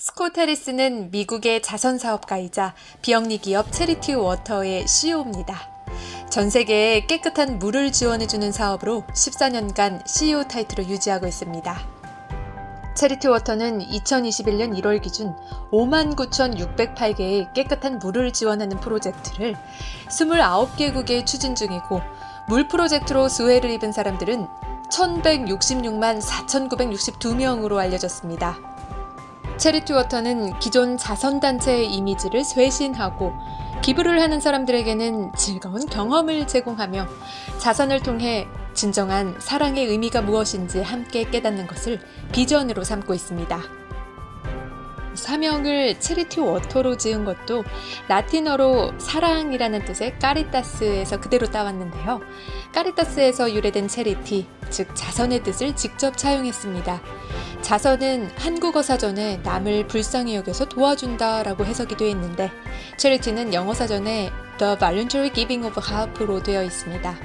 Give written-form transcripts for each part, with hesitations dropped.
스콧 해리스는 미국의 자선사업가이자 비영리 기업 체리티 워터의 CEO입니다. 전 세계에 깨끗한 물을 지원해주는 사업으로 14년간 CEO 타이틀을 유지하고 있습니다. 체리티 워터는 2021년 1월 기준 59,608개의 깨끗한 물을 지원하는 프로젝트를 29개국에 추진 중이고, 물 프로젝트로 수혜를 입은 사람들은 1,166만 4,962명으로 알려졌습니다. 체리티 워터는 기존 자선단체의 이미지를 쇄신하고 기부를 하는 사람들에게는 즐거운 경험을 제공하며 자선을 통해 진정한 사랑의 의미가 무엇인지 함께 깨닫는 것을 비전으로 삼고 있습니다. 사명을 체리티 워터로 지은 것도 라틴어로 사랑이라는 뜻의 까리타스에서 그대로 따왔는데요. 까리타스에서 유래된 체리티, 즉 자선의 뜻을 직접 차용했습니다. 자선은 한국어 사전에 남을 불쌍히 여겨서 도와준다라고 해석이 되어 있는데, charity는 영어 사전에 The Voluntary Giving of Help로 되어 있습니다.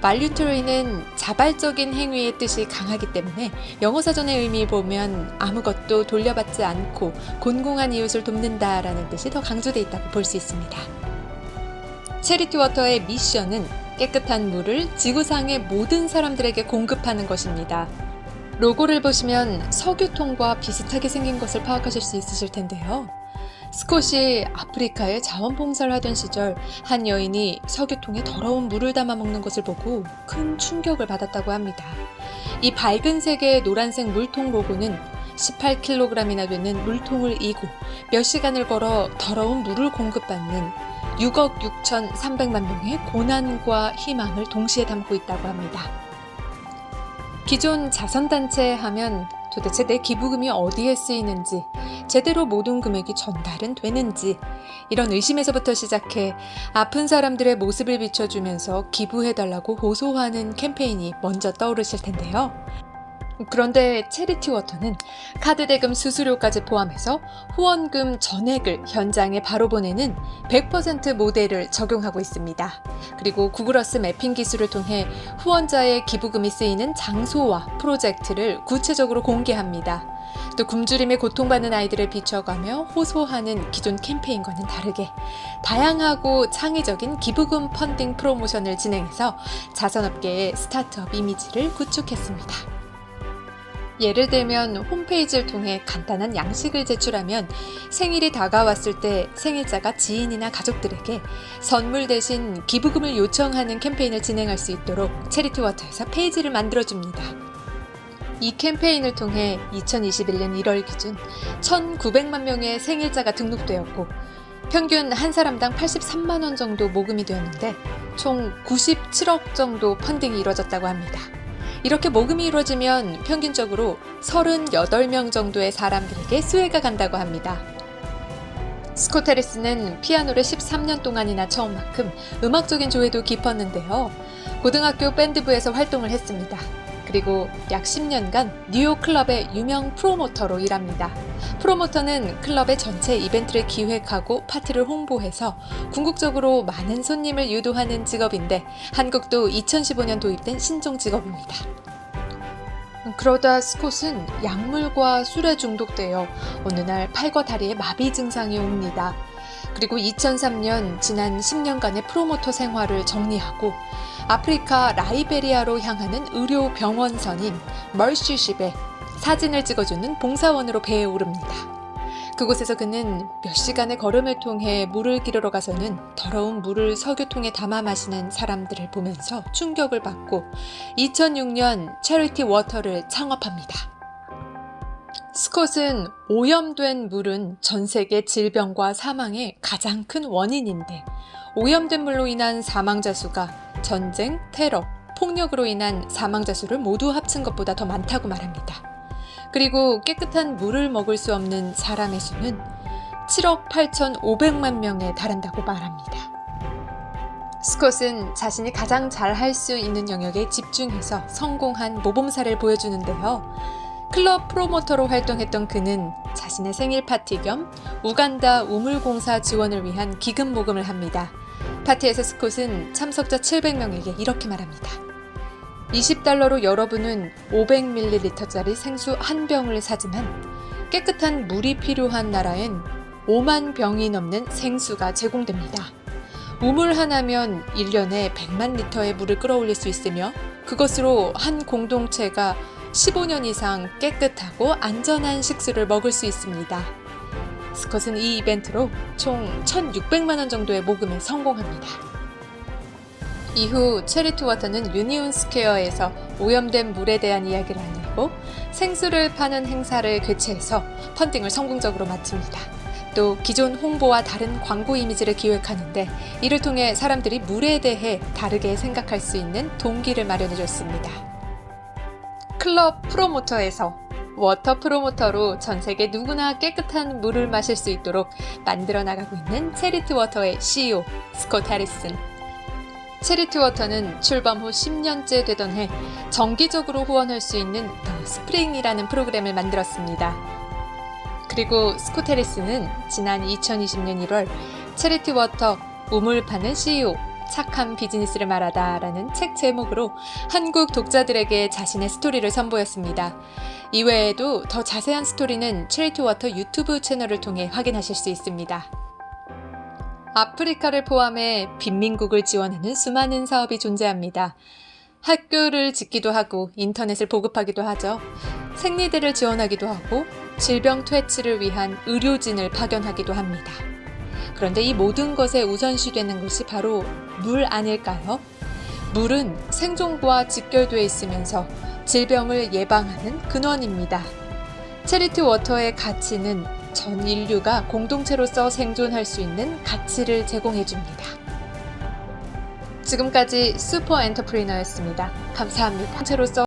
Voluntary는 자발적인 행위의 뜻이 강하기 때문에 영어 사전의 의미 보면 아무것도 돌려받지 않고 곤궁한 이웃을 돕는다라는 뜻이 더 강조되어 있다고 볼 수 있습니다. 체리티 워터의 미션은 깨끗한 물을 지구상의 모든 사람들에게 공급하는 것입니다. 로고를 보시면 석유통과 비슷하게 생긴 것을 파악하실 수 있으실 텐데요. 스콧이 아프리카에 자원봉사를 하던 시절 한 여인이 석유통에 더러운 물을 담아 먹는 것을 보고 큰 충격을 받았다고 합니다. 이 밝은 색의 노란색 물통 로고는 18kg이나 되는 물통을 이고 몇 시간을 걸어 더러운 물을 공급받는 6억 6,300만 명의 고난과 희망을 동시에 담고 있다고 합니다. 기존 자선단체 하면 도대체 내 기부금이 어디에 쓰이는지, 제대로 모든 금액이 전달은 되는지, 이런 의심에서부터 시작해 아픈 사람들의 모습을 비춰주면서 기부해달라고 호소하는 캠페인이 먼저 떠오르실 텐데요. 그런데 체리티 워터는 카드 대금 수수료까지 포함해서 후원금 전액을 현장에 바로 보내는 100% 모델을 적용하고 있습니다. 그리고 구글어스 매핑 기술을 통해 후원자의 기부금이 쓰이는 장소와 프로젝트를 구체적으로 공개합니다. 또 굶주림에 고통받는 아이들을 비춰가며 호소하는 기존 캠페인과는 다르게 다양하고 창의적인 기부금 펀딩 프로모션을 진행해서 자선업계의 스타트업 이미지를 구축했습니다. 예를 들면 홈페이지를 통해 간단한 양식을 제출하면 생일이 다가왔을 때 생일자가 지인이나 가족들에게 선물 대신 기부금을 요청하는 캠페인을 진행할 수 있도록 체리티 워터에서 페이지를 만들어줍니다. 이 캠페인을 통해 2021년 1월 기준 1,900만 명의 생일자가 등록되었고, 평균 한 사람당 83만 원 정도 모금이 되었는데 총 97억 정도 펀딩이 이루어졌다고 합니다. 이렇게 모금이 이루어지면 평균적으로 38명 정도의 사람들에게 수혜가 간다고 합니다. 스콧 해리스는 피아노를 13년 동안이나 쳐온 만큼 음악적인 조예도 깊었는데요. 고등학교 밴드부에서 활동을 했습니다. 그리고 약 10년간 뉴욕 클럽의 유명 프로모터로 일합니다. 프로모터는 클럽의 전체 이벤트를 기획하고 파티를 홍보해서 궁극적으로 많은 손님을 유도하는 직업인데, 한국도 2015년 도입된 신종 직업입니다. 그러다 스콧은 약물과 술에 중독되어 어느 날 팔과 다리에 마비 증상이 옵니다. 그리고 2003년 지난 10년간의 프로모터 생활을 정리하고 아프리카 라이베리아로 향하는 의료 병원선인 멀시쉽에 사진을 찍어주는 봉사원으로 배에 오릅니다. 그곳에서 그는 몇 시간의 걸음을 통해 물을 기르러 가서는 더러운 물을 석유통에 담아 마시는 사람들을 보면서 충격을 받고 2006년 체리티 워터를 창업합니다. 스콧은 오염된 물은 전 세계 질병과 사망의 가장 큰 원인인데, 오염된 물로 인한 사망자 수가 전쟁, 테러, 폭력으로 인한 사망자 수를 모두 합친 것보다 더 많다고 말합니다. 그리고 깨끗한 물을 먹을 수 없는 사람의 수는 7억 8,500만 명에 달한다고 말합니다. 스콧은 자신이 가장 잘할 수 있는 영역에 집중해서 성공한 모범사를 보여주는데요. 클럽 프로모터로 활동했던 그는 자신의 생일 파티 겸 우간다 우물공사 지원을 위한 기금 모금을 합니다. 파티에서 스콧은 참석자 700명에게 이렇게 말합니다. $20로 여러분은 500ml짜리 생수 한 병을 사지만 깨끗한 물이 필요한 나라엔 5만 병이 넘는 생수가 제공됩니다. 우물 하나면 1년에 100만 리터의 물을 끌어올릴 수 있으며 그것으로 한 공동체가 15년 이상 깨끗하고 안전한 식수를 먹을 수 있습니다. 스콧은 이 이벤트로 총 1,600만 원 정도의 모금에 성공합니다. 이후 체리티 워터는 유니온 스퀘어에서 오염된 물에 대한 이야기를 알리고 생수를 파는 행사를 개최해서 펀딩을 성공적으로 마칩니다. 또 기존 홍보와 다른 광고 이미지를 기획하는데 이를 통해 사람들이 물에 대해 다르게 생각할 수 있는 동기를 마련해줬습니다. 클럽 프로모터에서 워터 프로모터로 전 세계 누구나 깨끗한 물을 마실 수 있도록 만들어 나가고 있는 체리티 워터의 CEO 스콧 해리슨. 체리티 워터는 출범 후 10년째 되던 해 정기적으로 후원할 수 있는 더 스프링이라는 프로그램을 만들었습니다. 그리고 스콧 해리슨은 지난 2020년 1월 체리티 워터 우물 파는 CEO 착한 비즈니스를 말하다 라는 책 제목으로 한국 독자들에게 자신의 스토리를 선보였습니다. 이외에도 더 자세한 스토리는 체리티 워터 유튜브 채널을 통해 확인하실 수 있습니다. 아프리카를 포함해 빈민국을 지원하는 수많은 사업이 존재합니다. 학교를 짓기도 하고 인터넷을 보급하기도 하죠. 생리대를 지원하기도 하고 질병 퇴치를 위한 의료진을 파견하기도 합니다. 그런데 이 모든 것에 우선시되는 것이 바로 물 아닐까요? 물은 생존과 직결되어 있으면서 질병을 예방하는 근원입니다. 체리티 워터의 가치는 전 인류가 공동체로서 생존할 수 있는 가치를 제공해줍니다. 지금까지 슈퍼 엔터프리너였습니다. 감사합니다. 공동체로서